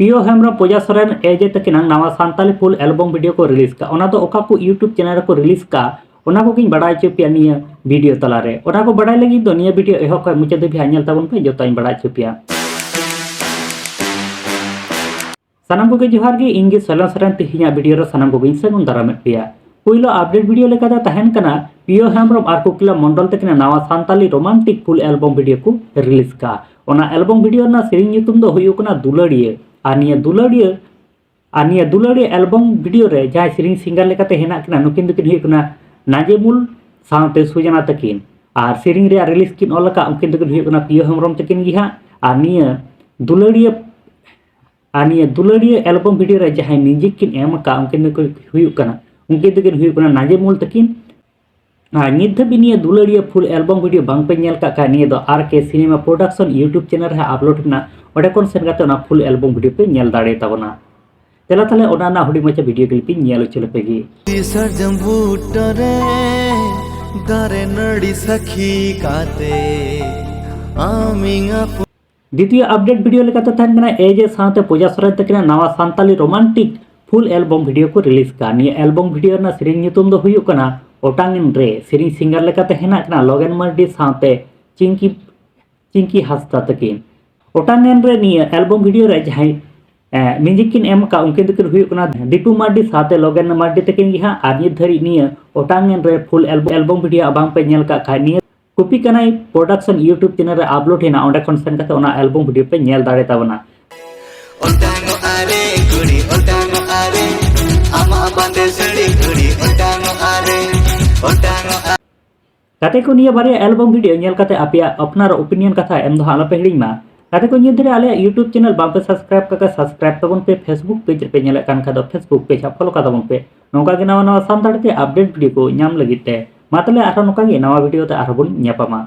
पियो हेम्ब्रम पूजा सोरेन एजे तकिन नवा सान्ताली full album video को रिलीज का ओना तो ओका को यूट्यूब चैनल को रिलीज का ओना को किन बड़ाई चुपिया निया वीडियो तलारे ओना को बड़ाई लगी तो निया वीडियो एहो को मुझे भी हानियल तबन पे जो ताइन बड़ाई चुपिया सनम को जोहार गे इंगे सोलन सोरेन तिहिया वीडियो रे सनम को सगुन दाराम पेया पहिलो अपडेट वीडियो लेकादा तहन कना पियो हेम्ब्रम और कुकिला मंडल तकिन नवा सान्ताली रोमांटिक फुल एल्बम वीडियो को रिलीज का ओना एल्बम वीडियो ना सेरिंग ᱧᱩᱛᱩᱢ ᱫᱚ ᱦᱩᱭᱩᱜ ᱠᱟᱱᱟ दुलड़िया और निया दुलड़िया एल्बम वीडियो रे जहां सेरिंग सिंगर लेकाते हेना कना नुकिन दुकिन हुई कना नाजेमुल साउते सुजना तकिन और सेरिंग रे रिलीज किन ऑलका उनकिन दुकिन हुई कना पियो हेम्ब्रम तकिन गी हां और निया दुलड़िया एल्बम वीडियो रे जहां म्यूजिक किन एम का उनकिन दुकिन हुई कना नाजेमुल तकिन नित भी निया दुलड़िया फुल एल्बम वीडियो बांग पे नेल का निया दो आर के सिनेमा प्रोडक्शन यूट्यूब चैनल है अपलोड ना ओडे कोन सेन गाते ना फुल एल्बम वीडियो पे नेल दाड़े ताबना तेला तले ओना ना हुडी मचा वीडियो क्लिप पे नेल चले पेगी सरजम बूटरे दारे नडी सखी काते आमिंगा द्वितीय अपडेट वीडियो लेकाते तहन कना एजे साथे पूजा सोरेन तकिन नवा सान्ताली रोमांटिक फुल एल्बम वीडियो को रिलीज का निया एल्बम वीडियो ना सेरिंग ᱧᱩᱛᱩᱢ ᱫᱚ हुई कना ओटांगन रे सेरिंग सिंगर लेकाते हेना कना लोगन मर्डी साथे चिंकी हस्ता तकिन ओटांगन रे निया एल्बम वीडियो रे जहां म्यूजिक किन एम का उनके दुकिन हुई कना दीपू मार्डी साथे लोगन मर्डी तकिन गी हां आर नित धरी निया ओटांगन रे फुल एल्बम वीडियो बांग पे नेल का खा निया copy Kanai production YouTube channel रे अपलोड हेना ओंडे कोन सेन काते ओना एल्बम वीडियो पे नेल दाड़े ताबना ओटांगो आरे गुड़ी ओटांगो आरे आमा बांदे सड़ी गुड़ी ओटांगो आरे कते को निया बारे एल्बम वीडियो नेल कते आपिया अपनार ओपिनियन कथा एम दो आला पे हिडिंग मा कते को निया धरे आले यूट्यूब चैनल बाम पे सब्सक्राइब तबन पे फेसबुक पेज पे नेल कान खा दो फेसबुक पेज फॉलो का तबन पे नोका के नवा सानताड़ी ते अपडेट वीडियो को नाम लगिते मातले आरो नोका गे नवा वीडियो ते आरो बन ᱧᱟᱯᱟᱢᱟ।